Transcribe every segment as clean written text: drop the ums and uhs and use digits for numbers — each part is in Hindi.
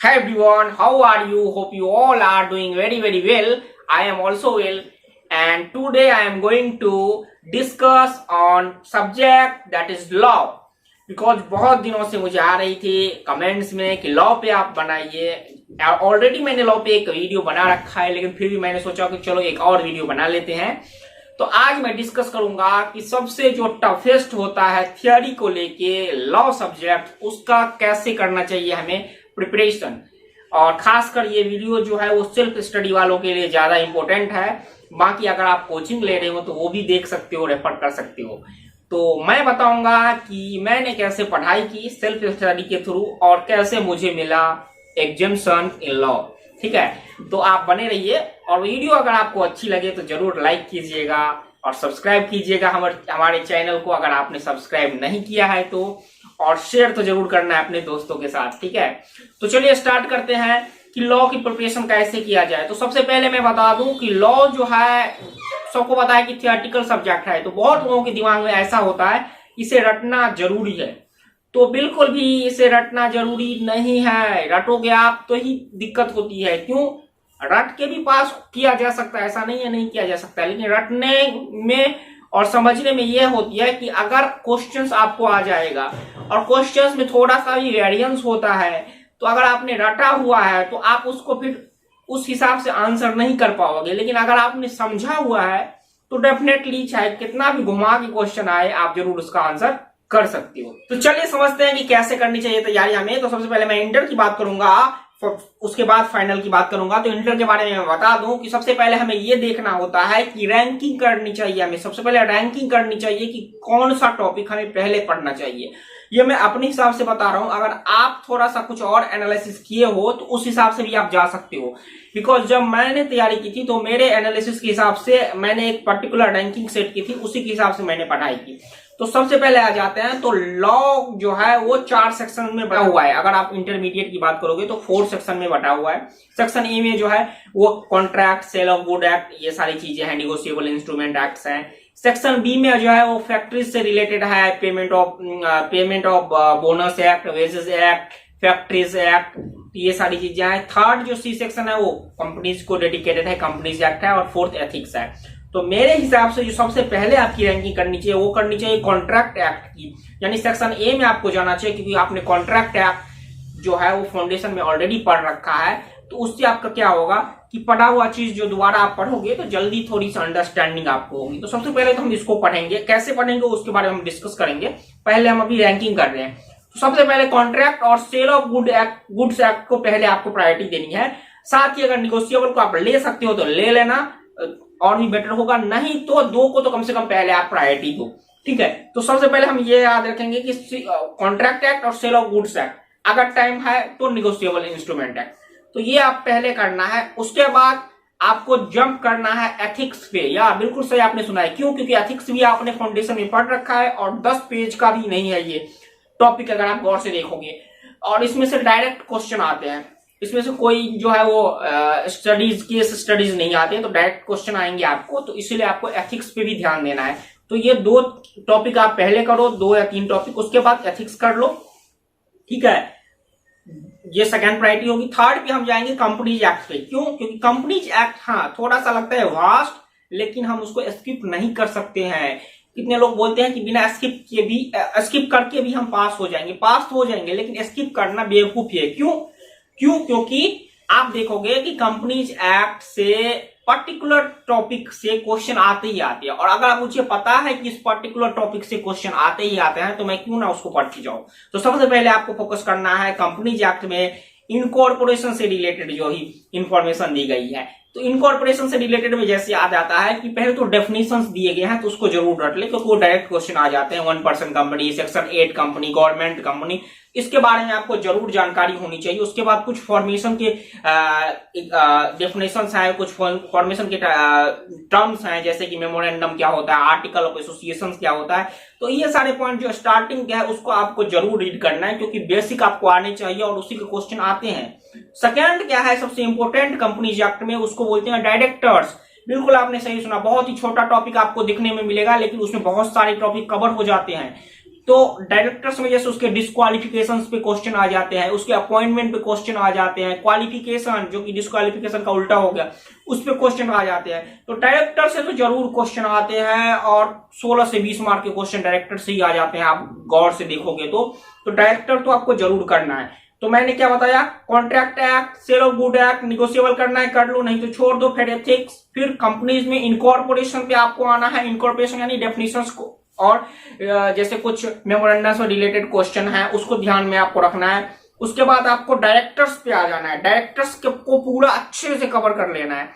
Hi everyone, how are you? Hope you all are doing very well. I am also well, and today I am going to discuss on subject that is law. Because बहुत दिनों से मुझे आ रही थी कमेंट्स में कि लॉ पे आप बनाइए। ऑलरेडी मैंने लॉ पे एक वीडियो बना रखा है, लेकिन फिर भी मैंने सोचा कि चलो एक और वीडियो बना लेते हैं। तो आज मैं डिस्कस करूंगा कि सबसे जो टफेस्ट होता है थियोरी को लेके लॉ सब्जेक्ट, उसका कैसे करना चाहिए हमें प्रिपरेशन। और खासकर ये वीडियो जो है वो सेल्फ स्टडी वालों के लिए ज्यादा इंपॉर्टेंट है। बाकी अगर आप कोचिंग ले रहे हो तो वो भी देख सकते हो, रेफर कर सकते हो। तो मैं बताऊंगा कि मैंने कैसे पढ़ाई की सेल्फ स्टडी के थ्रू और कैसे मुझे मिला एग्जाम्शन इन लॉ। ठीक है, तो आप बने रहिए। और वीडियो अगर आपको अच्छी लगे तो जरूर लाइक कीजिएगा और सब्सक्राइब कीजिएगा हमारे चैनल को अगर आपने सब्सक्राइब नहीं किया है तो, और शेयर तो जरूर करना है अपने दोस्तों के साथ। ठीक है, तो चलिए स्टार्ट करते हैं कि लॉ की प्रिपरेशन कैसे किया जाए। तो सबसे पहले मैं बता दूं कि लॉ जो है सबको पता है कि थियोरेटिकल सब्जेक्ट है, तो बहुत लोगों के दिमाग में ऐसा होता है इसे रटना जरूरी है। तो बिल्कुल भी इसे रटना जरूरी नहीं है। रटोगे आप तो ही दिक्कत होती है। क्यों? रट के भी पास किया जा सकता है, ऐसा नहीं है नहीं किया जा सकता, लेकिन रटने में और समझने में यह होती है कि अगर क्वेश्चंस आपको आ जाएगा और क्वेश्चंस में थोड़ा सा भी वेरिएंस होता है, तो अगर आपने रटा हुआ है तो आप उसको फिर उस हिसाब से आंसर नहीं कर पाओगे। लेकिन अगर आपने समझा हुआ है तो डेफिनेटली चाहे कितना भी घुमा के क्वेश्चन आए आप जरूर उसका आंसर कर सकते हो। तो चलिए समझते हैं कि कैसे करनी चाहिए तैयारी हमें। तो सबसे पहले मैं इंटर की बात करूंगा, उसके बाद फाइनल की बात करूंगा। तो इंटर के बारे में मैं बता दूं कि सबसे पहले हमें यह देखना होता है कि रैंकिंग करनी चाहिए। हमें सबसे पहले रैंकिंग करनी चाहिए कि कौन सा टॉपिक हमें पहले पढ़ना चाहिए। ये मैं अपने हिसाब से बता रहा हूं, अगर आप थोड़ा सा कुछ और एनालिसिस किए हो तो उस हिसाब से भी आप जा सकते हो। बिकॉज जब मैंने तैयारी की थी तो मेरे एनालिसिस के हिसाब से मैंने एक पर्टिकुलर रैंकिंग सेट की थी, उसी के हिसाब से मैंने पढ़ाई की। तो सबसे पहले आ जाते हैं, तो लॉ जो है वो 4 सेक्शन में बटा हुआ है। अगर आप इंटरमीडिएट की बात करोगे तो 4 सेक्शन में बटा हुआ है। सेक्शन ए में जो है वो contract, sale of good act, ये सारी चीजें हैं, नेगोशिएबल इंस्ट्रूमेंट एक्ट्स हैं। सेक्शन बी में जो है वो फैक्ट्रीज से रिलेटेड है, payment of bonus act, wages act, factories act, ये सारी चीजें हैं। थर्ड जो सी सेक्शन है वो कंपनीज को डेडिकेटेड है, कंपनीज एक्ट है। और फोर्थ एथिक्स है। तो मेरे हिसाब से जो सबसे पहले आपकी रैंकिंग करनी चाहिए वो करनी चाहिए कॉन्ट्रैक्ट एक्ट की, यानी सेक्शन ए में आपको जाना चाहिए, क्योंकि आपने कॉन्ट्रैक्ट एक्ट जो है वो फाउंडेशन में ऑलरेडी पढ़ रखा है। तो उससे आपका क्या होगा कि पढ़ा हुआ चीज जो दोबारा आप पढ़ोगे तो जल्दी थोड़ी सी अंडरस्टैंडिंग आपको होगी। तो सबसे पहले तो हम इसको पढ़ेंगे, कैसे पढ़ेंगे उसके बारे में हम डिस्कस करेंगे। पहले हम अभी रैंकिंग कर रहे हैं। तो सबसे पहले कॉन्ट्रैक्ट और सेल ऑफ गुड्स एक्ट को पहले आपको प्रायोरिटी देनी है। साथ ही अगर निगोशिएबल को आप ले सकते हो तो ले लेना, और भी बेटर होगा, नहीं तो 2 को तो कम से कम पहले आप प्रायोरिटी दो। ठीक है, तो सबसे पहले हम ये याद रखेंगे कि कॉन्ट्रैक्ट एक्ट और सेल ऑफ गुड्स एक्ट, अगर टाइम है तो निगोशिएबल इंस्ट्रूमेंट एक्ट, तो ये आप पहले करना है। उसके बाद आपको जंप करना है एथिक्स पे। या बिल्कुल सही आपने सुना है। क्यों? क्योंकि एथिक्स भी आपने फाउंडेशन में पढ़ रखा है और 10 पेज का भी नहीं है ये टॉपिक, अगर आप गौर से देखोगे। और इसमें से डायरेक्ट क्वेश्चन आते हैं, इसमें से कोई जो है वो केस स्टडीज नहीं आते, तो डायरेक्ट क्वेश्चन आएंगे आपको। तो इसीलिए आपको एथिक्स पे भी ध्यान देना है। तो ये 2 टॉपिक आप पहले करो, 2 या 3 टॉपिक, उसके बाद एथिक्स कर लो। ठीक है, ये सेकंड प्रायोरिटी होगी। थर्ड पे हम जाएंगे कंपनीज एक्ट पे। क्यों? क्योंकि कंपनीज एक्ट हाँ थोड़ा सा लगता है वास्ट, लेकिन हम उसको स्किप नहीं कर सकते हैं। कितने लोग बोलते हैं कि बिना स्किप करके भी हम पास हो जाएंगे, लेकिन स्किप करना बेवकूफी है। क्यों? क्योंकि आप देखोगे कि कंपनीज एक्ट से पर्टिकुलर टॉपिक से क्वेश्चन आते ही आते हैं, और अगर मुझे पता है कि इस पर्टिकुलर टॉपिक से क्वेश्चन आते ही आते हैं तो मैं क्यों ना उसको पढ़ती जाऊं। तो सबसे पहले आपको फोकस करना है कंपनीज एक्ट में इनकॉर्पोरेशन से रिलेटेड जो ही इंफॉर्मेशन दी गई है। तो इनकॉर्पोरेशन से रिलेटेड में जैसे याद आता है कि पहले तो डेफिनेशंस दिए गए हैं, तो उसको जरूर रट ले, क्योंकि वो डायरेक्ट क्वेश्चन आ जाते हैं। 1% company, section 8 company, government company, इसके बारे में आपको जरूर जानकारी होनी चाहिए। उसके बाद कुछ फॉर्मेशन के डेफिनेशंस हैं, कुछ फॉर्मेशन के टर्म्स हैं, जैसे कि मेमोरेंडम क्या होता है, आर्टिकल ऑफ एसोसिएशन क्या होता है। तो ये सारे पॉइंट जो स्टार्टिंग के है उसको आपको जरूर रीड करना है, क्योंकि बेसिक आपको आने चाहिए और उसी के क्वेश्चन आते हैं। सेकेंड क्या है सबसे इंपॉर्टेंट कंपनीज एक्ट में, उसको बोलते हैं डायरेक्टर्स। बिल्कुल आपने सही सुना, बहुत ही छोटा टॉपिक आपको दिखने में मिलेगा, लेकिन उसमें बहुत सारे टॉपिक कवर हो जाते हैं। तो डायरेक्टर्स में जैसे उसके डिस्क्वालिफिकेशन पे क्वेश्चन आ जाते हैं, उसके अपॉइंटमेंट पे क्वेश्चन आ जाते हैं, क्वालिफिकेशन जो कि डिस्क्वालिफिकेशन का उल्टा हो गया उस पे क्वेश्चन आ जाते हैं। तो डायरेक्टर से तो जरूर क्वेश्चन आते हैं और 16 से 20 मार्क के क्वेश्चन डायरेक्टर से ही आ जाते हैं, आप गौर से देखोगे तो डायरेक्टर तो आपको जरूर करना है। तो मैंने क्या बताया, contract act, sale of good act, negotiable करना है कर लो, नहीं तो छोड़ दो। फिर एथिक्स, फिर कंपनीज में इनकॉर्पोरेशन पे आपको आना है, इनकॉर्पोरेशन यानी डेफिनेशंस को, और जैसे कुछ मेमोरेंडम से रिलेटेड क्वेश्चन है उसको ध्यान में आपको रखना है। उसके बाद आपको डायरेक्टर्स पे आ जाना है, डायरेक्टर्स को पूरा अच्छे से कवर कर लेना है।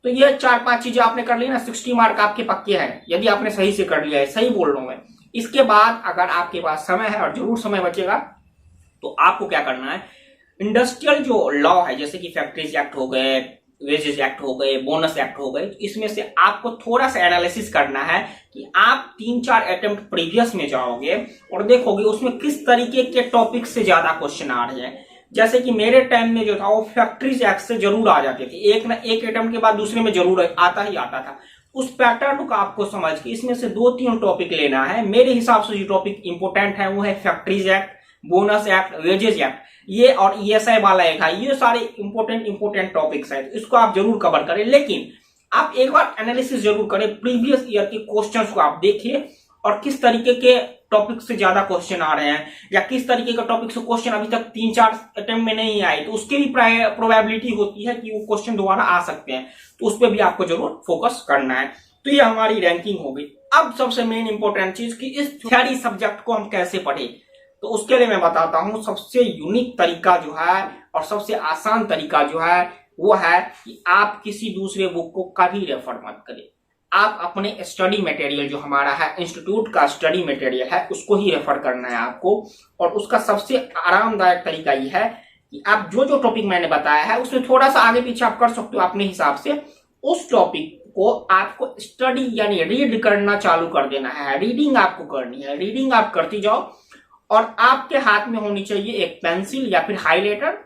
तो ये 4-5 चीजें आपने कर ली ना, 60 मार्क आपके पक्के हैं यदि आपने सही से कर लिया है, सही बोल रहा हूं मैं। इसके बाद अगर आपके पास समय है, और जरूर समय बचेगा, तो आपको क्या करना है, इंडस्ट्रियल जो लॉ है जैसे कि फैक्ट्रीज एक्ट हो गए, वेजेस एक्ट हो गए, बोनस एक्ट हो गए, तो इसमें से आपको थोड़ा सा एनालिसिस करना है कि आप 3-4 अटेम्प्ट प्रीवियस में जाओगे और देखोगे उसमें किस तरीके के टॉपिक से ज्यादा क्वेश्चन आ रहे हैं। जैसे कि मेरे टाइम में जो था वो फैक्ट्रीज एक्ट से जरूर आ जाते थे, एक ना एक अटेम्प्ट के बाद दूसरे में जरूर आता ही आता था। उस पैटर्न को आपको समझ के इसमें से 2-3 टॉपिक लेना है। मेरे हिसाब से जो टॉपिक इंपोर्टेंट है वो है factories act, bonus act, wages act, ये और ईएसआई वाला एक है, ये सारे इंपोर्टेंट टॉपिक्स हैं, तो इसको आप जरूर कवर करें। लेकिन आप एक बार एनालिसिस जरूर करें, प्रीवियस ईयर के क्वेश्चंस को आप देखिए और किस तरीके के टॉपिक से ज्यादा क्वेश्चन आ रहे हैं, या किस तरीके का टॉपिक से क्वेश्चन अभी तक 3-4 अटेम्प्ट में नहीं आए, तो उसकी भी प्रोबेबिलिटी होती है कि वो क्वेश्चन दोबारा आ सकते हैं, तो उस पर भी आपको जरूर फोकस करना है। तो ये हमारी रैंकिंग हो गई। अब सबसे मेन इंपॉर्टेंट चीज कि इस थियरी सब्जेक्ट को हम कैसे पढ़े, तो उसके लिए मैं बताता हूं सबसे यूनिक तरीका जो है और सबसे आसान तरीका जो है वो है कि आप किसी दूसरे बुक को कभी रेफर मत करें। आप अपने स्टडी मटेरियल जो हमारा है, इंस्टीट्यूट का स्टडी मटेरियल है, उसको ही रेफर करना है आपको। और उसका सबसे आरामदायक तरीका ये है कि आप जो जो टॉपिक मैंने बताया है उसमें थोड़ा सा आगे पीछे आप कर सकते हो अपने हिसाब से। उस टॉपिक को आपको स्टडी यानी रीड करना चालू कर देना है, रीडिंग आपको करनी है, रीडिंग आप करती जाओ। और आपके हाथ में होनी चाहिए एक पेंसिल या फिर हाइलाइटर,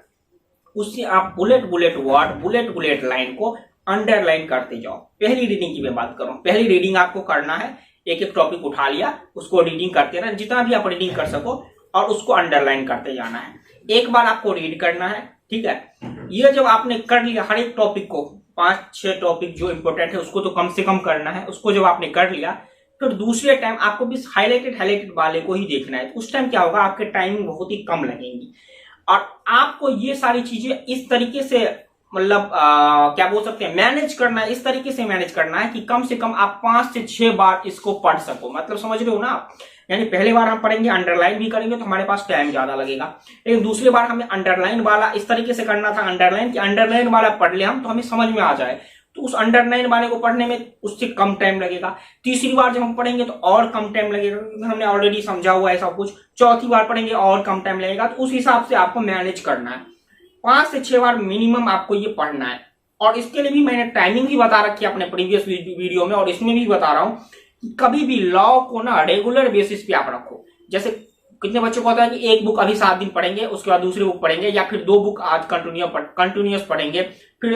उससे आप बुलेट वर्ड, बुलेट लाइन को अंडरलाइन करते जाओ। पहली रीडिंग की मैं बात करूं, पहली रीडिंग आपको करना है, एक एक टॉपिक उठा लिया, उसको रीडिंग करते रहना, जितना भी आप रीडिंग कर सको, और उसको अंडरलाइन करते जाना है। एक बार आपको रीड करना है, ठीक है। ये जब आपने कर लिया हर एक टॉपिक को, 5-6 टॉपिक जो इंपोर्टेंट है उसको तो कम से कम करना है, उसको जब आपने कर लिया फिर दूसरे टाइम आपको भी हाईलाइटेड वाले को ही देखना है। उस टाइम क्या होगा, आपके टाइमिंग बहुत ही कम लगेंगी और आपको ये सारी चीजें इस तरीके से मतलब क्या बोल सकते हैं, मैनेज करना है, इस तरीके से मैनेज करना है कि कम से कम आप 5 से 6 बार इसको पढ़ सको। मतलब समझ रहे हो ना, यानी पहले बार हम पढ़ेंगे अंडरलाइन भी करेंगे तो हमारे पास टाइम ज्यादा लगेगा, लेकिन दूसरी बार हमें अंडरलाइन वाला इस तरीके से करना था, अंडरलाइन वाला पढ़ ले हम तो हमें समझ में आ जाए, तो उस अंडरलाइन वाले को पढ़ने में उससे कम टाइम लगेगा। तीसरी बार जब हम पढ़ेंगे तो और कम टाइम लगेगा क्योंकि हमने ऑलरेडी समझा हुआ है सब कुछ। चौथी बार पढ़ेंगे और कम टाइम लगेगा, तो उस हिसाब से आपको मैनेज करना है। 5 से 6 बार मिनिमम आपको ये पढ़ना है। और इसके लिए भी मैंने टाइमिंग भी बता रखी है अपने प्रीवियस वीडियो में, और इसमें भी बता रहा हूं कि कभी भी लॉ को ना रेगुलर बेसिस पे आप रखो। जैसे कितने बच्चों को होता है कि एक बुक अभी 7 दिन पढ़ेंगे, उसके बाद दूसरी बुक पढ़ेंगे, या फिर 2 बुक आज कंटिन्यूअस पढ़ेंगे, फिर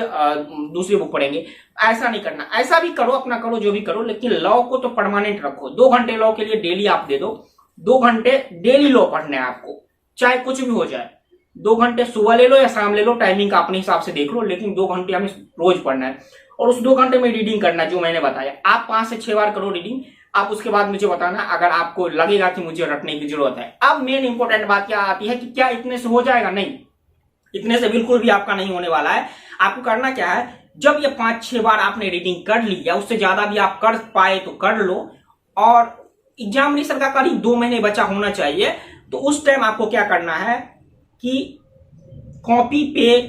दूसरी बुक पढ़ेंगे। ऐसा नहीं करना, ऐसा भी करो, अपना करो, जो भी करो, लेकिन लॉ को तो परमानेंट रखो। 2 घंटे लॉ के लिए डेली आप दे दो, 2 घंटे डेली लॉ पढ़ना है आपको, चाहे कुछ भी हो जाए। 2 घंटे सुबह ले लो या शाम ले लो, टाइमिंग का अपने हिसाब से देख लो, लेकिन 2 घंटे हमें रोज पढ़ना है। और उस 2 घंटे में रीडिंग करना जो मैंने बताया, आप 5 से 6 बार करो रीडिंग। आप उसके बाद मुझे बताना अगर आपको लगेगा कि मुझे रटने की जरूरत है। अब मेन इंपॉर्टेंट बात क्या आती है कि क्या इतने से हो जाएगा? नहीं, इतने से बिल्कुल भी आपका नहीं होने वाला है। आपको करना क्या है, जब ये 5-6 बार आपने रीडिंग कर ली या उससे ज्यादा भी आप कर पाए तो कर लो, और एग्जामिनेशन का करीब 2 महीने बचा होना चाहिए, तो उस टाइम आपको क्या करना है कि कॉपी पे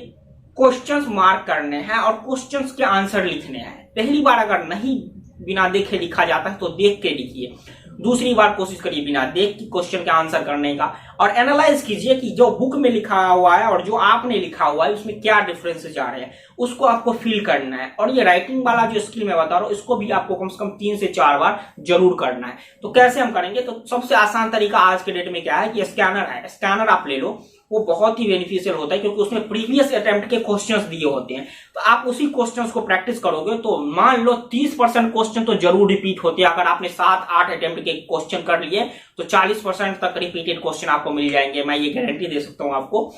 क्वेश्चंस मार्क करने हैं और क्वेश्चंस के आंसर लिखने हैं। पहली बार अगर नहीं बिना देखे लिखा जाता है तो देख के लिखिए, दूसरी बार कोशिश करिए बिना देख के क्वेश्चन का आंसर करने का, और एनालाइज कीजिए कि जो बुक में लिखा हुआ है और जो आपने लिखा हुआ है उसमें क्या डिफरेंसेस आ रहे हैं, उसको आपको फील करना है। और ये राइटिंग वाला जो स्किल मैं बता रहा हूं इसको भी आपको कम से कम 3 से 4 बार जरूर करना है। तो कैसे हम करेंगे, तो सबसे आसान तरीका आज के डेट में क्या है कि स्कैनर है, स्कैनर आप ले लो, वो बहुत ही बेनिफिशियल होता है, क्योंकि उसमें प्रीवियस अटेम्प्ट के क्वेश्चंस दिए होते हैं। तो आप उसी क्वेश्चंस को प्रैक्टिस करोगे तो मान लो 30% क्वेश्चन तो जरूर रिपीट होते हैं। अगर आपने 7-8 अटेम्प्ट के क्वेश्चन कर लिए तो 40% तक रिपीटेड क्वेश्चन आपको मिल जाएंगे, मैं ये गारंटी दे सकता हूं आपको।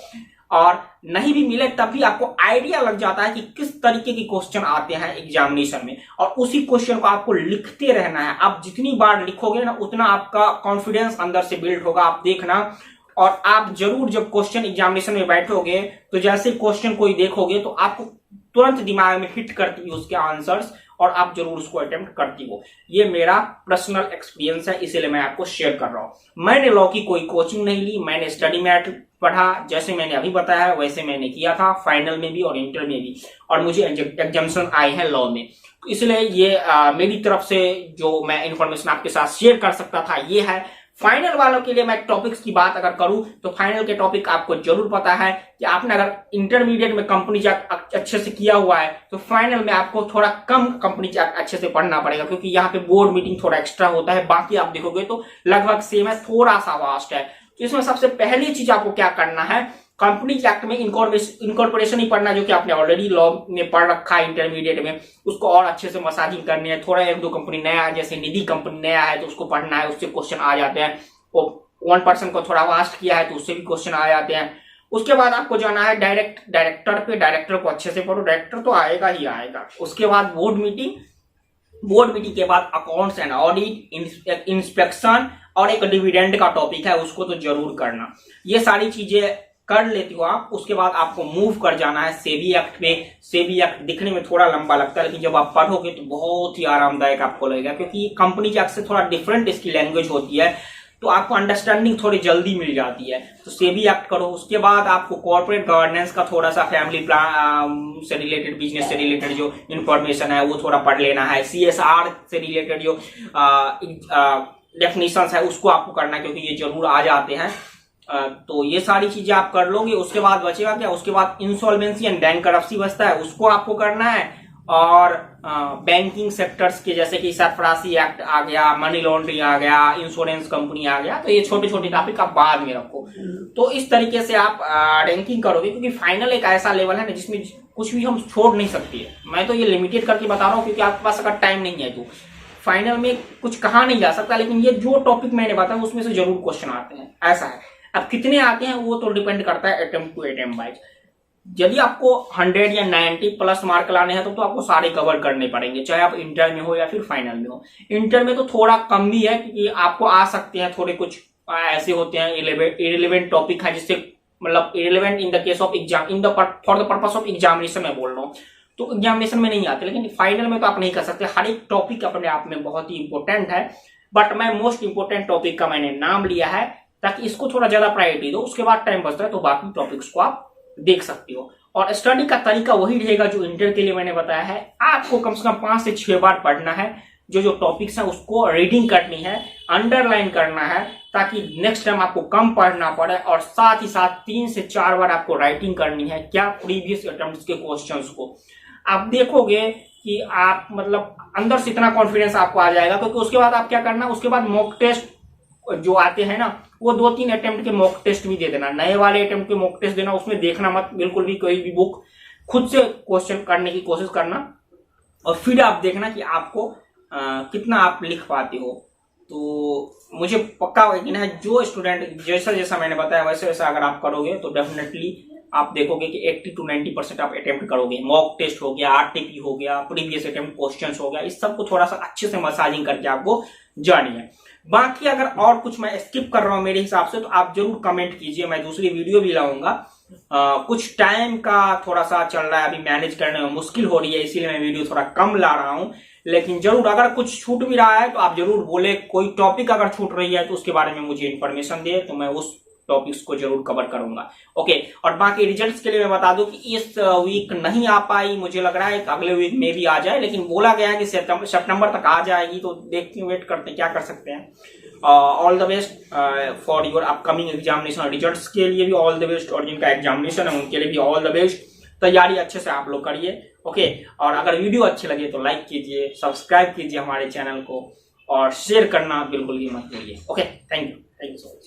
और नहीं भी मिले तब भी आपको आइडिया लग जाता है कि किस तरीके के क्वेश्चन आते हैं एग्जामिनेशन में, और उसी क्वेश्चन को आपको लिखते रहना है। आप जितनी बार लिखोगे ना उतना आपका कॉन्फिडेंस अंदर से बिल्ड होगा, आप देखना। और आप जरूर जब क्वेश्चन एग्जामिनेशन में बैठोगे तो जैसे क्वेश्चन कोई देखोगे तो आपको तुरंत दिमाग में हिट करती है उसके आंसर्स, और आप जरूर उसको अटेम्प्ट करती हो। ये मेरा पर्सनल एक्सपीरियंस है, इसीलिए मैं आपको शेयर कर रहा हूं। मैंने लॉ की कोई कोचिंग नहीं ली, मैंने स्टडी मैट पढ़ा, जैसे मैंने अभी बताया वैसे मैंने किया था, फाइनल में भी और इंटर में भी, और मुझे एग्जामिनेशन आए हैं लॉ में। इसलिए ये मेरी तरफ से जो मैं इंफॉर्मेशन आपके साथ शेयर कर सकता था ये है। फाइनल वालों के लिए मैं टॉपिक्स की बात अगर करूं तो फाइनल के टॉपिक आपको जरूर पता है कि आपने अगर इंटरमीडिएट में कंपनी चेक अच्छे से किया हुआ है तो फाइनल में आपको थोड़ा कम कंपनी चेक अच्छे से पढ़ना पड़ेगा, क्योंकि यहाँ पे बोर्ड मीटिंग थोड़ा एक्स्ट्रा होता है। बाकी आप देखोगे तो लगभग सेम है, थोड़ा सा वास्ट है। तो इसमें सबसे पहली चीज आपको क्या करना है, कंपनी एक्ट में इनकॉर्पोरेशन ही पढ़ना, जो कि आपने ऑलरेडी लॉ में पढ़ रखा है इंटरमीडिएट में, उसको और अच्छे से मसाजिंग करनी है। थोड़ा 1-2 कंपनी नया है, जैसे निधि कंपनी नया है तो उसको पढ़ना है, उससे क्वेश्चन आ जाते हैं। वो 1% को थोड़ा वास्ट किया है तो उससे भी क्वेश्चन आ जाते हैं। उसके बाद आपको जाना है डायरेक्टर पे, डायरेक्टर को अच्छे से पढ़ो, डायरेक्टर तो आएगा ही आएगा। उसके बाद बोर्ड मीटिंग के बाद अकाउंट्स एंड ऑडिट, इंस्पेक्शन, और एक डिविडेंड का टॉपिक है उसको तो जरूर करना। ये सारी चीजें कर लेती हो आप। उसके बाद आपको मूव कर जाना है सेबी एक्ट पे। सेबी एक्ट दिखने में थोड़ा लंबा लगता है, लेकिन जब आप पढ़ोगे तो बहुत ही आरामदायक आपको लगेगा, क्योंकि कंपनी एक्ट से थोड़ा डिफरेंट इसकी लैंग्वेज होती है, तो आपको अंडरस्टैंडिंग थोड़ी जल्दी मिल जाती है। तो सेबी एक्ट करो। उसके बाद आपको कॉर्पोरेट गवर्नेंस का थोड़ा सा, फैमिली प्लान से रिलेटेड, बिजनेस से रिलेटेड जो इंफॉर्मेशन है वो थोड़ा पढ़ लेना है। CSR से रिलेटेड जो डेफिनेशंस है उसको आपको करना है, क्योंकि ये जरूर आ जाते हैं। तो ये सारी चीजें आप कर लोगे। उसके बाद बचेगा क्या, उसके बाद इंसॉल्वेंसी एंड बैंकरप्सी बचता है, उसको आपको करना है। और बैंकिंग सेक्टर्स के जैसे कि सरफराजी एक्ट आ गया, मनी लॉन्ड्रिंग आ गया, इंश्योरेंस कंपनी आ गया, तो ये छोटे छोटे टॉपिक आप बाद में रखो। तो इस तरीके से आप रैंकिंग करोगे, क्योंकि फाइनल एक ऐसा लेवल है ना जिसमें कुछ भी हम छोड़ नहीं सकते। मैं तो ये लिमिटेड करके बता रहा हूँ, क्योंकि आपके पास अगर टाइम नहीं है तो फाइनल में कुछ कहा नहीं जा सकता, लेकिन ये जो टॉपिक मैंने बताया उसमें से जरूर क्वेश्चन आते हैं, ऐसा है। अब कितने आते हैं वो तो डिपेंड करता है अटेम्प्ट टू अटेम्प्ट वाइज। यदि आपको 100 या 90 प्लस मार्क लाने हैं तो आपको सारे कवर करने पड़ेंगे, चाहे आप इंटर में हो या फिर फाइनल में हो। इंटर में तो थोड़ा कम भी है, क्योंकि आपको आ सकते हैं थोड़े कुछ ऐसे होते हैं इरेलेवेंट टॉपिक है, जिससे मतलब irrelevant in the case of exam, for the purpose of examination में बोल रहा हूँ, तो एग्जामिनेशन में नहीं आते। लेकिन फाइनल में तो आप नहीं कर सकते। हर एक टॉपिक अपने आप में बहुत ही इंपॉर्टेंट है, बट मैं मोस्ट इंपोर्टेंट टॉपिक का मैंने नाम लिया है ताकि इसको थोड़ा ज्यादा प्रायोरिटी दो। उसके बाद टाइम बचता है तो बाकी टॉपिक्स को आप देख सकते हो। और स्टडी का तरीका वही रहेगा जो इंटर के लिए मैंने बताया है। आपको कम से कम 5 से 6 बार पढ़ना है, जो टॉपिक्स है उसको रीडिंग करनी है, अंडरलाइन करना है, ताकि नेक्स्ट टाइम आपको कम पढ़ना पड़े। और साथ ही साथ 3 से 4 बार आपको राइटिंग करनी है, क्या, प्रीवियस अटेम्प्ट्स के क्वेश्चंस को। आप देखोगे कि आप मतलब अंदर से इतना कॉन्फिडेंस आपको आ जाएगा, क्योंकि उसके बाद आप क्या करना, उसके बाद मॉक टेस्ट जो आते हैं ना, वो 2-3 अटेम्प्ट के मॉक टेस्ट भी दे देना। नए वाले अटेम्प्ट के मॉक टेस्ट देना, उसमें देखना मत बिल्कुल भी, कोई भी बुक खुद से क्वेश्चन करने की कोशिश करना, और फिर आप देखना कि आपको कितना आप लिख पाते हो। तो मुझे पक्का यकीन है जो स्टूडेंट जैसा मैंने बताया वैसे वैसा अगर आप करोगे तो डेफिनेटली आप देखोगे कि 80 to 90% आप अटेम्प्ट करोगे। मॉक टेस्ट हो गया, RTP हो गया, प्रीवियस अटेम्प्ट क्वेश्चंस हो गया, इस सबको थोड़ा सा अच्छे से मसाजिंग करके आपको जानी है। बाकी अगर और कुछ मैं स्किप कर रहा हूं मेरे हिसाब से तो आप जरूर कमेंट कीजिए, मैं दूसरी वीडियो भी लाऊंगा। कुछ टाइम का थोड़ा सा चल रहा है, अभी मैनेज करने में मुश्किल हो रही है, इसीलिए मैं वीडियो थोड़ा कम ला रहा हूं। लेकिन जरूर अगर कुछ छूट भी रहा है तो आप जरूर बोले, कोई टॉपिक अगर छूट रही है तो उसके बारे में मुझे इन्फॉर्मेशन दे, तो मैं उस टॉपिक्स को जरूर कवर करूंगा। ओके, और बाकी रिजल्ट्स के लिए मैं बता दूं कि इस वीक नहीं आ पाई, मुझे लग रहा है अगले वीक में भी आ जाए, लेकिन बोला गया है कि सितंबर तक आ जाएगी, तो देखते हैं, वेट करते हैं क्या कर सकते हैं। All the best for your upcoming examination. Results के लिए भी ऑल द बेस्ट, और जिनका एग्जामिनेशन है उनके लिए भी ऑल द बेस्ट। तैयारी अच्छे से आप लोग करिए। ओके, और अगर वीडियो अच्छी लगे तो लाइक कीजिए, सब्सक्राइब कीजिए हमारे चैनल को, और शेयर करना बिल्कुल भी मत भूलिए। Okay, thank you so much.